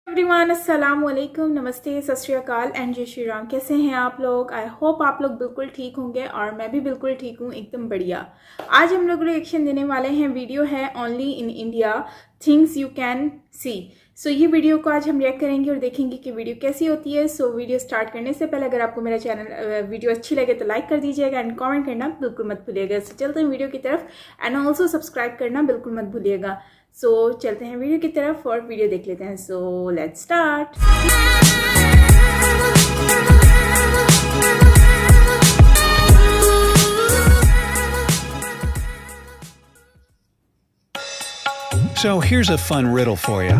Everyone, अस्सलाम वालेकुम, नमस्ते, सत श्री अकाल एंड जय श्री राम। कैसे हैं आप लोग? आई होप आप लोग बिल्कुल ठीक होंगे और मैं भी बिल्कुल ठीक हूँ, एकदम बढ़िया। आज हम लोग रिएक्शन देने वाले हैं। वीडियो है only in India, things you can see. So ये वीडियो को आज हम रिएक्ट करेंगे और देखेंगे कि वीडियो कैसी होती है। सो वीडियो स्टार्ट करने से पहले अगर आपको मेरा चैनल वीडियो अच्छी लगे तो लाइक कर दीजिएगा एंड कमेंट करना बिल्कुल मत भूलिएगा। सो चलते हैं वीडियो की तरफ एंड ऑल्सो सब्सक्राइब करना बिल्कुल मत भूलिएगा। सो चलते हैं वीडियो की तरफ और वीडियो देख लेते हैं। So let's start. So here's a fun riddle for you.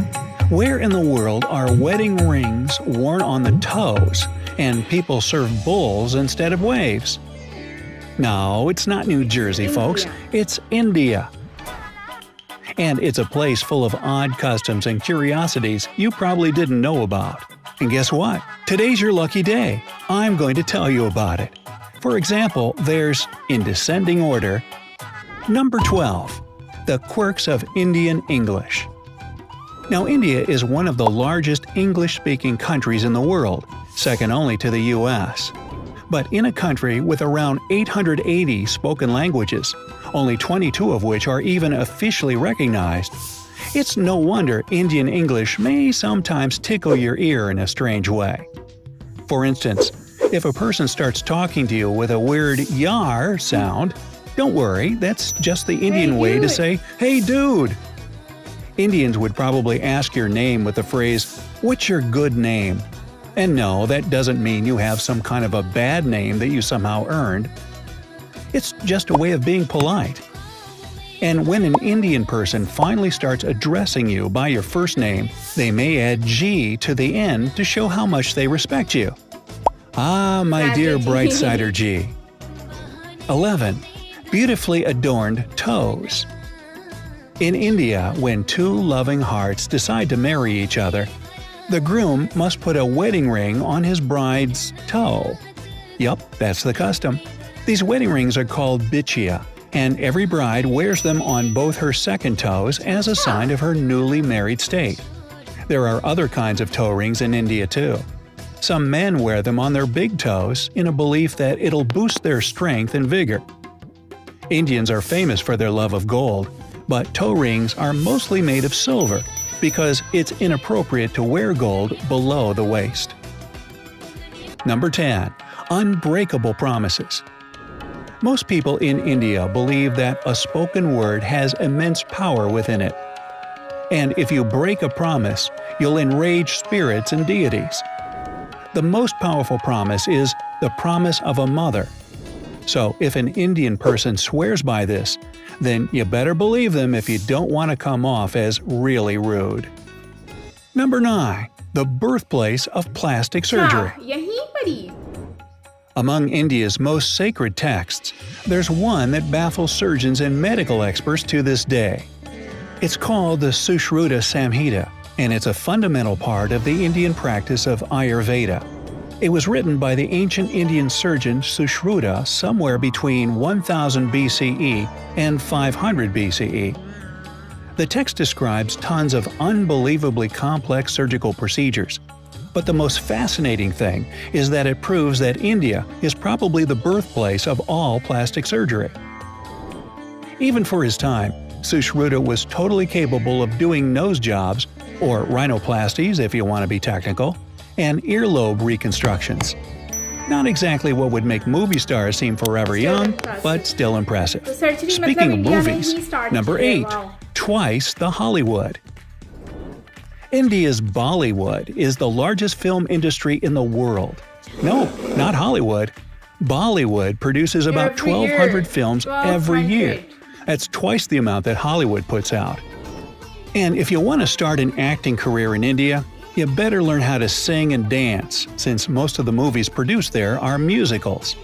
Where in the world are wedding rings worn on the toes and people serve bowls instead of waves? No, it's not New Jersey, folks. It's India. And it's a place full of odd customs and curiosities you probably didn't know about. And guess what? Today's your lucky day. I'm going to tell you about it. For example, there's, in descending order, number 12. The quirks of Indian English. Now, India is one of the largest English-speaking countries in the world, second only to the US. But in a country with around 880 spoken languages, only 22 of which are even officially recognized, it's no wonder Indian English may sometimes tickle your ear in a strange way. For instance, if a person starts talking to you with a weird yar sound, don't worry, that's just the Indian way to say, "Hey dude!" Indians would probably ask your name with the phrase, "What's your good name?" And no, that doesn't mean you have some kind of a bad name that you somehow earned. It's just a way of being polite. And when an Indian person finally starts addressing you by your first name, they may add G to the end to show how much they respect you. Ah, my dear bright sider G. 11. Beautifully adorned toes. In India, when two loving hearts decide to marry each other, the groom must put a wedding ring on his bride's toe. Yup, that's the custom. These wedding rings are called bichia, and every bride wears them on both her second toes as a sign of her newly married state. There are other kinds of toe rings in India too. Some men wear them on their big toes in a belief that it'll boost their strength and vigor. Indians are famous for their love of gold, but toe rings are mostly made of silver because it's inappropriate to wear gold below the waist. Number 10. Unbreakable promises. Most people in India believe that a spoken word has immense power within it. And if you break a promise, you'll enrage spirits and deities. The most powerful promise is the promise of a mother. So, if an Indian person swears by this, then you better believe them if you don't want to come off as really rude. Number 9. The birthplace of plastic surgery. Among India's most sacred texts, there's one that baffles surgeons and medical experts to this day. It's called the Sushruta Samhita, and it's a fundamental part of the Indian practice of Ayurveda. It was written by the ancient Indian surgeon Sushruta somewhere between 1000 BCE and 500 BCE. The text describes tons of unbelievably complex surgical procedures, but the most fascinating thing is that it proves that India is probably the birthplace of all plastic surgery. Even for his time, Sushruta was totally capable of doing nose jobs, or rhinoplasties if you want to be technical, and earlobe reconstructions. Not exactly what would make movie stars seem forever young, but still impressive. Speaking of movies, number 8. Twice the Hollywood. India's Bollywood is the largest film industry in the world. No, not Hollywood. Bollywood produces about 1,200 films every year. That's twice the amount that Hollywood puts out. And if you want to start an acting career in India, you better learn how to sing and dance, since most of the movies produced there are musicals.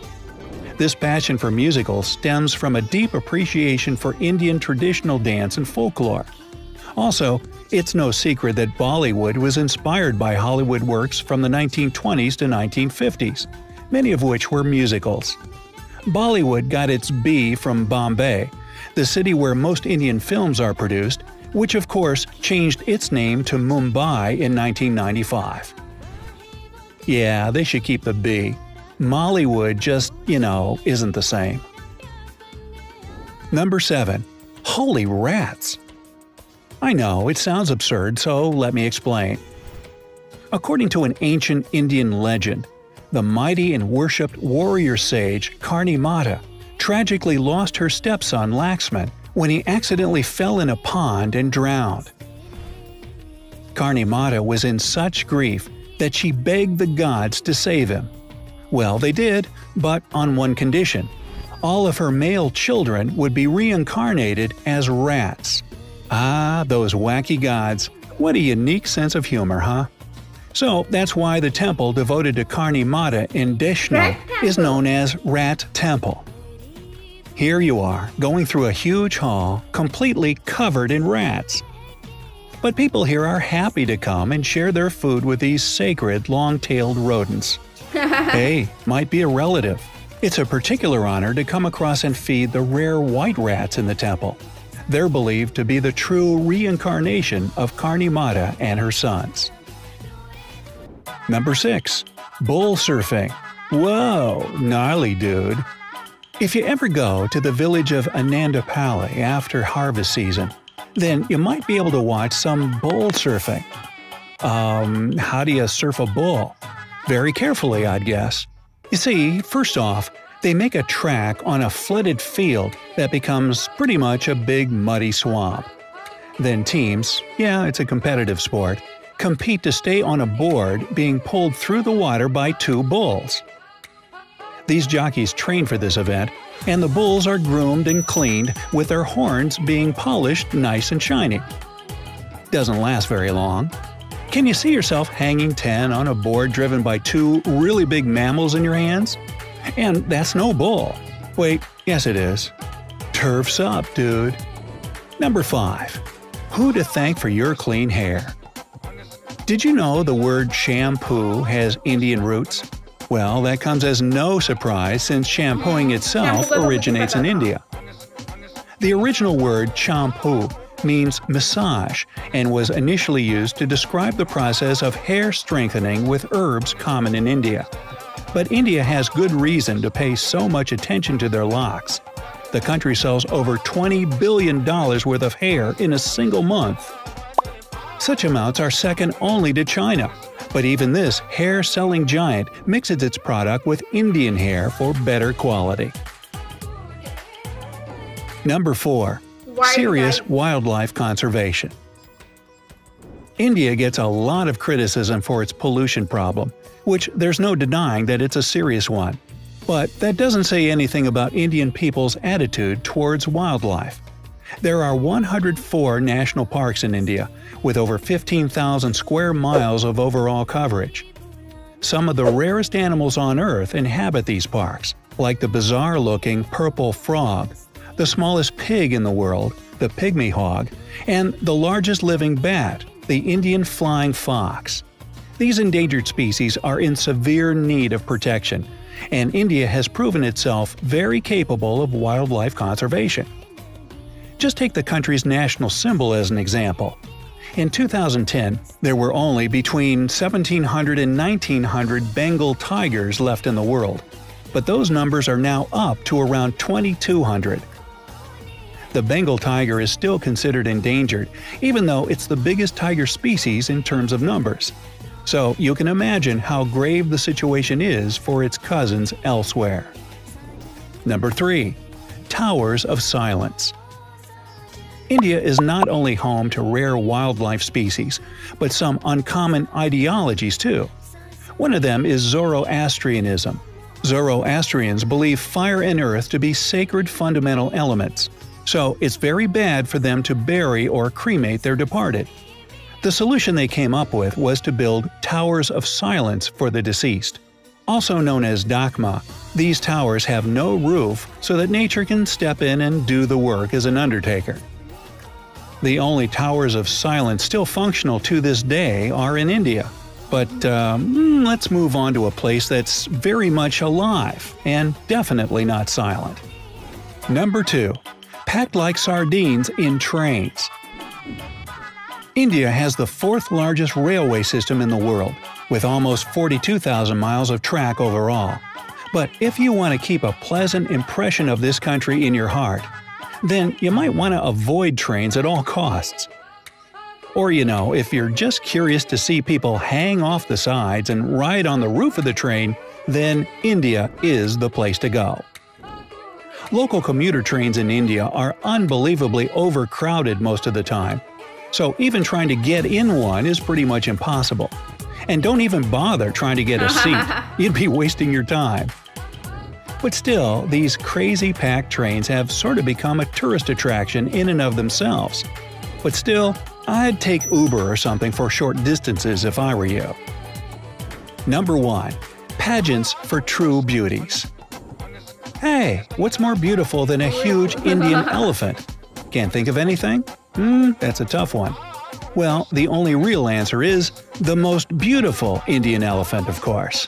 This passion for musicals stems from a deep appreciation for Indian traditional dance and folklore. Also, it's no secret that Bollywood was inspired by Hollywood works from the 1920s to 1950s, many of which were musicals. Bollywood got its B from Bombay, the city where most Indian films are produced, which of course changed its name to Mumbai in 1995. Yeah, they should keep the B. Mollywood just, isn't the same. Number 7. Holy rats! I know, it sounds absurd, so let me explain. According to an ancient Indian legend, the mighty and worshipped warrior sage Karni Mata tragically lost her stepson Laxman when he accidentally fell in a pond and drowned. Karni Mata was in such grief that she begged the gods to save him. Well, they did, but on one condition. All of her male children would be reincarnated as rats. Ah, those wacky gods. What a unique sense of humor, huh? So that's why the temple devoted to Karni Mata in Deshno is known as Rat Temple. Here you are, going through a huge hall, completely covered in rats. But people here are happy to come and share their food with these sacred long-tailed rodents. Hey, might be a relative. It's a particular honor to come across and feed the rare white rats in the temple. They're believed to be the true reincarnation of Karni Mata and her sons. Number 6. Bull surfing. Whoa, gnarly dude. If you ever go to the village of Anandapalli after harvest season, then you might be able to watch some bull surfing. How do you surf a bull? Very carefully, I'd guess. You see, first off, they make a track on a flooded field that becomes pretty much a big muddy swamp. Then teams, yeah, it's a competitive sport, compete to stay on a board being pulled through the water by 2 bulls. These jockeys train for this event, and the bulls are groomed and cleaned with their horns being polished nice and shiny. Doesn't last very long. Can you see yourself hanging 10 on a board driven by 2 really big mammals in your hands? And that's no bull. Wait, yes it is. Turf's up, dude. Number 5. Who to thank for your clean hair? Did you know the word shampoo has Indian roots? Well, that comes as no surprise since shampooing itself originates in India. The original word shampoo means massage and was initially used to describe the process of hair strengthening with herbs common in India. But India has good reason to pay so much attention to their locks. The country sells over $20 billion worth of hair in a single month. Such amounts are second only to China, but even this hair-selling giant mixes its product with Indian hair for better quality. Number 4. Serious wildlife conservation. India gets a lot of criticism for its pollution problem, which there's no denying that it's a serious one. But that doesn't say anything about Indian people's attitude towards wildlife. There are 104 national parks in India, with over 15,000 square miles of overall coverage. Some of the rarest animals on Earth inhabit these parks, like the bizarre-looking purple frog, the smallest pig in the world, the pygmy hog, and the largest living bat, the Indian flying fox. These endangered species are in severe need of protection, and India has proven itself very capable of wildlife conservation. Just take the country's national symbol as an example. In 2010, there were only between 1,700 and 1,900 Bengal tigers left in the world, but those numbers are now up to around 2,200. The Bengal tiger is still considered endangered, even though it's the biggest tiger species in terms of numbers. So you can imagine how grave the situation is for its cousins elsewhere. Number 3. Towers of Silence. India is not only home to rare wildlife species, but some uncommon ideologies too. One of them is Zoroastrianism. Zoroastrians believe fire and earth to be sacred fundamental elements, so it's very bad for them to bury or cremate their departed. The solution they came up with was to build towers of silence for the deceased. Also known as dakma, these towers have no roof so that nature can step in and do the work as an undertaker. The only towers of silence still functional to this day are in India. But let's move on to a place that's very much alive and definitely not silent. Number 2. Packed like sardines in trains. India has the fourth largest railway system in the world, with almost 42,000 miles of track overall. But if you want to keep a pleasant impression of this country in your heart, then you might want to avoid trains at all costs. Or if you're just curious to see people hang off the sides and ride on the roof of the train, then India is the place to go. Local commuter trains in India are unbelievably overcrowded most of the time, so even trying to get in one is pretty much impossible. And don't even bother trying to get a seat, you'd be wasting your time. But still, these crazy packed trains have sort of become a tourist attraction in and of themselves. But still, I'd take Uber or something for short distances if I were you. Number 1. Pageants for true beauties. Hey, what's more beautiful than a huge Indian elephant? Can't think of anything? That's a tough one. Well, the only real answer is the most beautiful Indian elephant, of course.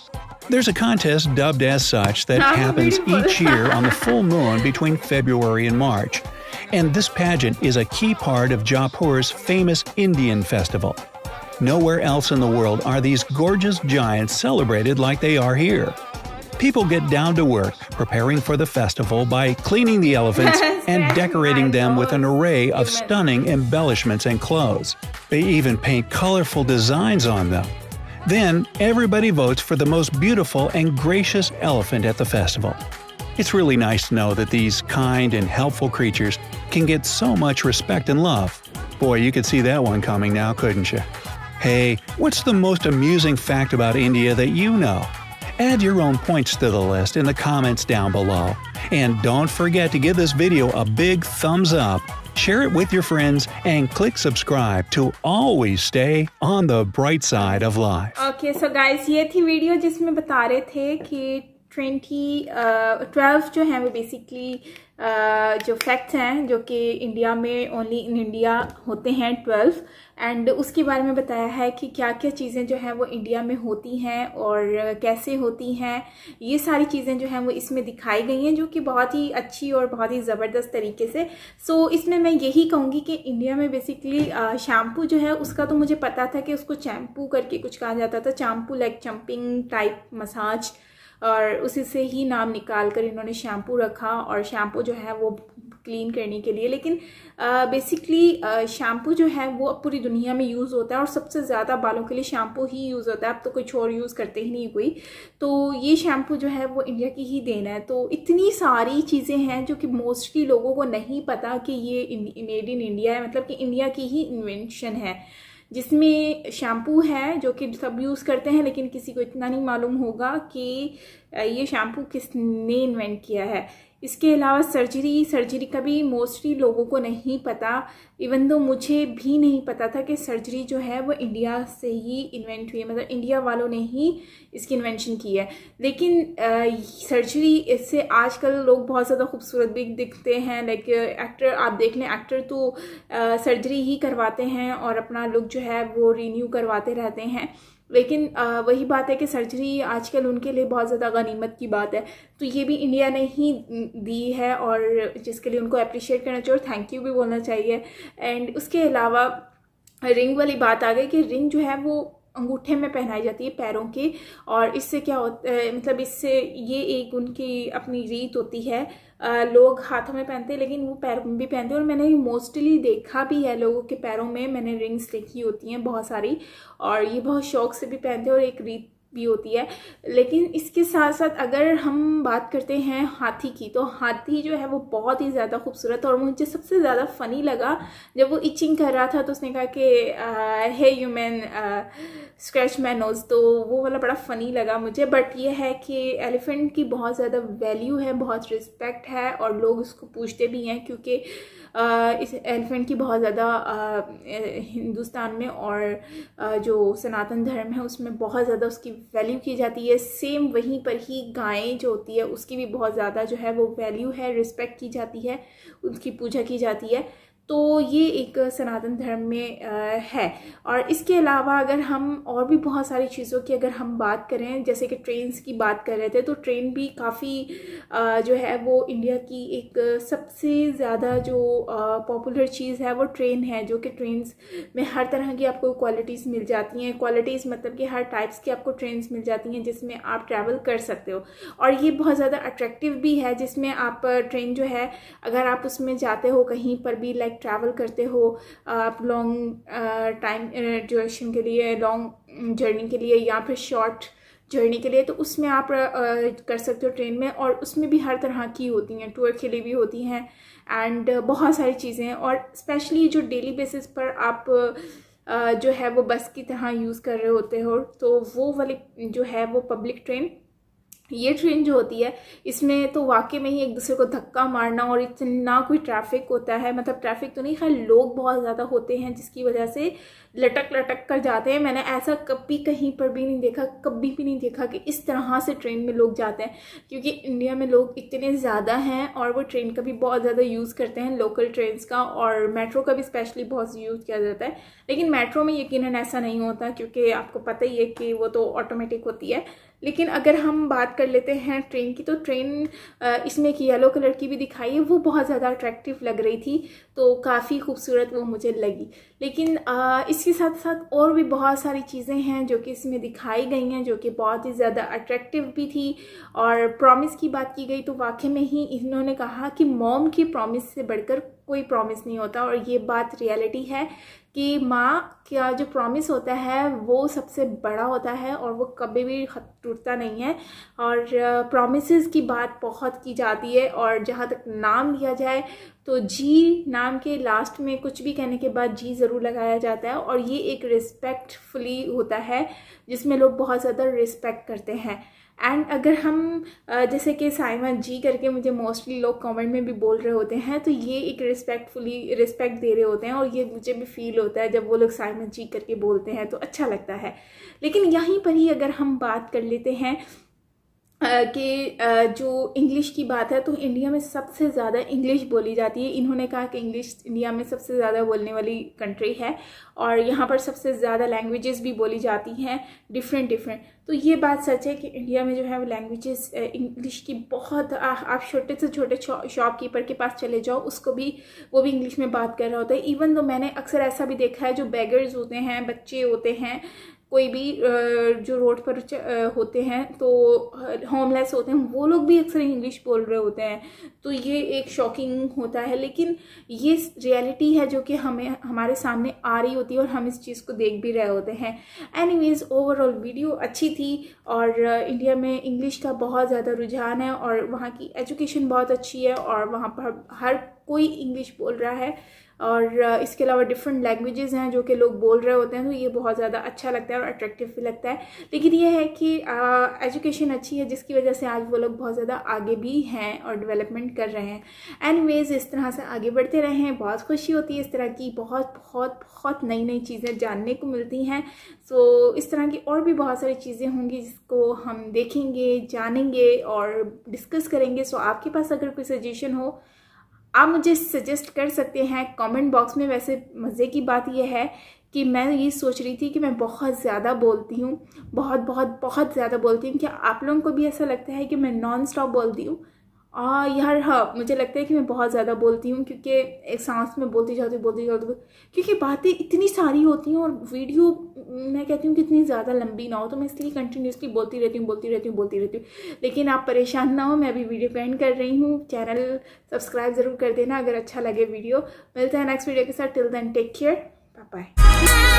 There's a contest dubbed as such that happens each year on the full moon between February and March. And this pageant is a key part of Jaipur's famous Indian festival. Nowhere else in the world are these gorgeous giants celebrated like they are here. People get down to work preparing for the festival by cleaning the elephants and decorating them with an array of stunning embellishments and clothes. They even paint colorful designs on them. Then, everybody votes for the most beautiful and gracious elephant at the festival. It's really nice to know that these kind and helpful creatures can get so much respect and love. Boy, you could see that one coming now, couldn't you? Hey, what's the most amusing fact about India that you know? Add your own points to the list in the comments down below. And don't forget to give this video a big thumbs up, share it with your friends, and click subscribe to always stay on the bright side of life. Okay, so guys, ये थी video जिसमें बता रहे थे कि 12 जो हैं वो बेसिकली जो फैक्ट्स हैं जो कि इंडिया में ओनली इन इंडिया होते हैं 12, एंड उसके बारे में बताया है कि क्या क्या चीज़ें जो हैं वो इंडिया में होती हैं और कैसे होती हैं। ये सारी चीज़ें जो हैं वो इसमें दिखाई गई हैं जो कि बहुत ही अच्छी और बहुत ही ज़बरदस्त तरीके से। सो इसमें मैं यही कहूँगी कि इंडिया में बेसिकली शैम्पू जो है उसका तो मुझे पता था कि उसको चैम्पू करके कुछ कहा जाता था, चैम्पू लाइक चम्पिंग टाइप मसाज, और उसी से ही नाम निकाल कर इन्होंने शैम्पू रखा, और शैम्पू जो है वो क्लीन करने के लिए। लेकिन बेसिकली शैम्पू जो है वो पूरी दुनिया में यूज़ होता है और सबसे ज़्यादा बालों के लिए शैम्पू ही यूज़ होता है। अब तो कुछ और यूज़ करते ही नहीं कोई, तो ये शैम्पू जो है वो इंडिया की ही देन है। तो इतनी सारी चीज़ें हैं जो कि मोस्टली लोगों को नहीं पता कि ये मेड इन इंडिया है, मतलब कि इंडिया की ही इन्वेंशन है, जिसमें शैम्पू है जो कि सब यूज़ करते हैं, लेकिन किसी को इतना नहीं मालूम होगा कि ये शैम्पू किसने इन्वेंट किया है। इसके अलावा सर्जरी का भी मोस्टली लोगों को नहीं पता, इवन दो मुझे भी नहीं पता था कि सर्जरी जो है वो इंडिया से ही इन्वेंट हुई है, मतलब इंडिया वालों ने ही इसकी इन्वेंशन की है। लेकिन सर्जरी इससे आजकल लोग बहुत ज़्यादा खूबसूरत भी दिखते हैं, लाइक एक्टर आप देख लें, एक्टर तो सर्जरी ही करवाते हैं और अपना लुक जो है वो रीन्यू करवाते रहते हैं। लेकिन वही बात है कि सर्जरी आजकल उनके लिए बहुत ज़्यादा गनीमत की बात है, तो ये भी इंडिया ने ही दी है और जिसके लिए उनको अप्रिशिएट करना चाहिए और थैंक यू भी बोलना चाहिए। एंड उसके अलावा रिंग वाली बात आ गई कि रिंग जो है वो अंगूठे में पहनाई जाती है पैरों के, और इससे क्या होता है, मतलब इससे ये एक उनकी अपनी रीत होती है। लोग हाथों में पहनते हैं लेकिन वो पैरों में भी पहनते हैं, और मैंने मोस्टली देखा भी है लोगों के पैरों में, मैंने रिंग्स देखी होती हैं बहुत सारी, और ये बहुत शौक से भी पहनते हैं और एक रीत भी होती है। लेकिन इसके साथ साथ अगर हम बात करते हैं हाथी की, तो हाथी जो है वो बहुत ही ज़्यादा खूबसूरत, और मुझे सबसे ज़्यादा फ़नी लगा जब वो इचिंग कर रहा था तो उसने कहा कि हे ह्यूमन स्क्रैच माय नोज, तो वो वाला बड़ा फ़नी लगा मुझे। बट ये है कि एलिफेंट की बहुत ज़्यादा वैल्यू है, बहुत रिस्पेक्ट है, और लोग उसको पूछते भी हैं क्योंकि इस एलिफेंट की बहुत ज़्यादा हिंदुस्तान में और जो सनातन धर्म है उसमें बहुत ज़्यादा उसकी वैल्यू की जाती है। सेम वहीं पर ही गायें जो होती है उसकी भी बहुत ज़्यादा जो है वो वैल्यू है, रिस्पेक्ट की जाती है, उसकी पूजा की जाती है। तो ये एक सनातन धर्म में है। और इसके अलावा अगर हम और भी बहुत सारी चीज़ों की अगर हम बात करें, जैसे कि ट्रेन्स की बात कर रहे थे, तो ट्रेन भी काफ़ी जो है वो इंडिया की एक सबसे ज़्यादा जो पॉपुलर चीज़ है वो ट्रेन है, जो कि ट्रेन्स में हर तरह की आपको क्वालिटीज़ मिल जाती हैं। क्वालिटीज़ मतलब कि हर टाइप्स की आपको ट्रेन्स मिल जाती हैं जिसमें आप ट्रैवल कर सकते हो। और ये बहुत ज़्यादा अट्रैक्टिव भी है, जिसमें आप ट्रेन जो है अगर आप उसमें जाते हो कहीं पर भी लाइक ट्रैवल करते हो आप लॉन्ग टाइम ड्यूरेशन के लिए, लॉन्ग जर्नी के लिए या फिर शॉर्ट जर्नी के लिए, तो उसमें आप कर सकते हो ट्रेन में। और उसमें भी हर तरह की होती हैं, टूर के लिए भी होती हैं एंड बहुत सारी चीज़ें हैं। और स्पेशली जो डेली बेसिस पर आप जो है वो बस की तरह यूज़ कर रहे होते हो, तो वो वाली जो है वो पब्लिक ट्रेन, ये ट्रेन जो होती है इसमें तो वाकई में ही एक दूसरे को धक्का मारना, और इतना कोई ट्रैफिक होता है, मतलब ट्रैफिक तो नहीं, खैर लोग बहुत ज़्यादा होते हैं जिसकी वजह से लटक लटक कर जाते हैं। मैंने ऐसा कभी कहीं पर भी नहीं देखा, कभी भी नहीं देखा कि इस तरह से ट्रेन में लोग जाते हैं, क्योंकि इंडिया में लोग इतने ज़्यादा हैं और वो ट्रेन का भी बहुत ज़्यादा यूज़ करते हैं, लोकल ट्रेन्स का, और मेट्रो का भी स्पेशली बहुत यूज़ किया जाता है। लेकिन मेट्रो में यकीनन ऐसा नहीं होता, क्योंकि आपको पता ही है कि वो तो ऑटोमेटिक होती है। लेकिन अगर हम बात कर लेते हैं ट्रेन की, तो ट्रेन इसमें एक येलो कलर की भी दिखाई है, वो बहुत ज़्यादा अट्रैक्टिव लग रही थी, तो काफ़ी खूबसूरत वो मुझे लगी। लेकिन इसके साथ साथ और भी बहुत सारी चीज़ें हैं जो कि इसमें दिखाई गई हैं, जो कि बहुत ही ज़्यादा अट्रैक्टिव भी थी। और प्रॉमिस की बात की गई तो वाकई में ही इन्होंने कहा कि मॉम की प्रॉमिस से बढ़कर कोई प्रॉमिस नहीं होता, और ये बात रियलिटी है कि माँ का जो प्रॉमिस होता है वो सबसे बड़ा होता है और वो कभी भी टूटता नहीं है। और प्रॉमिसेस की बात बहुत की जाती है, और जहाँ तक नाम लिया जाए तो जी नाम के लास्ट में कुछ भी कहने के बाद जी ज़रूर लगाया जाता है, और ये एक रिस्पेक्टफुली होता है जिसमें लोग बहुत ज़्यादा रिस्पेक्ट करते हैं। एंड अगर हम जैसे कि साइमा जी करके मुझे मोस्टली लोग कमेंट में भी बोल रहे होते हैं, तो ये एक रिस्पेक्टफुली रिस्पेक्ट दे रहे होते हैं, और ये मुझे भी फील होता है जब वो लोग साइमा जी करके बोलते हैं, तो अच्छा लगता है। लेकिन यहीं पर ही अगर हम बात कर लेते हैं कि जो इंग्लिश की बात है, तो इंडिया में सबसे ज़्यादा इंग्लिश बोली जाती है। इन्होंने कहा कि इंग्लिश इंडिया में सबसे ज़्यादा बोलने वाली कंट्री है, और यहाँ पर सबसे ज़्यादा लैंग्वेजेस भी बोली जाती हैं डिफरेंट। तो ये बात सच है कि इंडिया में जो है वो लैंग्वेजेस इंग्लिश की बहुत, आप छोटे से छोटे शॉपकीपर के पास चले जाओ, उसको भी वो भी इंग्लिश में बात कर रहा होता है। इवन तो मैंने अक्सर ऐसा भी देखा है, जो बेगर्स होते हैं, बच्चे होते हैं, कोई भी जो रोड पर होते हैं, तो होमलेस होते हैं, वो लोग भी अक्सर इंग्लिश बोल रहे होते हैं। तो ये एक शॉकिंग होता है, लेकिन ये रियलिटी है जो कि हमें हमारे सामने आ रही होती है, और हम इस चीज़ को देख भी रहे होते हैं। एनीवेज ओवरऑल वीडियो अच्छी थी, और इंडिया में इंग्लिश का बहुत ज़्यादा रुझान है, और वहाँ की एजुकेशन बहुत अच्छी है, और वहाँ पर हर कोई इंग्लिश बोल रहा है, और इसके अलावा डिफरेंट लैंग्वेजेस हैं जो कि लोग बोल रहे होते हैं, तो ये बहुत ज़्यादा अच्छा लगता है और अट्रैक्टिव भी लगता है। लेकिन ये है कि एजुकेशन अच्छी है, जिसकी वजह से आज वो लोग बहुत ज़्यादा आगे भी हैं और डेवलपमेंट कर रहे हैं। एनीवेज इस तरह से आगे बढ़ते रहें, बहुत खुशी होती है, इस तरह की बहुत बहुत बहुत नई नई चीज़ें जानने को मिलती हैं। सो इस तरह की और भी बहुत सारी चीज़ें होंगी जिसको हम देखेंगे, जानेंगे और डिस्कस करेंगे। सो आपके पास अगर कोई सजेशन हो, आप मुझे सजेस्ट कर सकते हैं कमेंट बॉक्स में। वैसे मज़े की बात यह है कि मैं ये सोच रही थी कि मैं बहुत ज़्यादा बोलती हूँ, बहुत बहुत बहुत ज़्यादा बोलती हूँ। क्या आप लोगों को भी ऐसा लगता है कि मैं नॉन स्टॉप बोलती हूँ? यार हाँ, मुझे लगता है कि मैं बहुत ज़्यादा बोलती हूँ, क्योंकि एक सांस में बोलती जाती क्योंकि बातें इतनी सारी होती हैं, और वीडियो मैं कहती हूँ कि इतनी ज़्यादा लंबी ना हो, तो मैं इसलिए कंटिन्यूसली बोलती रहती हूँ। लेकिन आप परेशान ना हो, मैं अभी वीडियो एंड कर रही हूँ। चैनल सब्सक्राइब ज़रूर कर देना अगर अच्छा लगे वीडियो। मिलते हैं नेक्स्ट वीडियो के साथ। Till then take care, bye bye.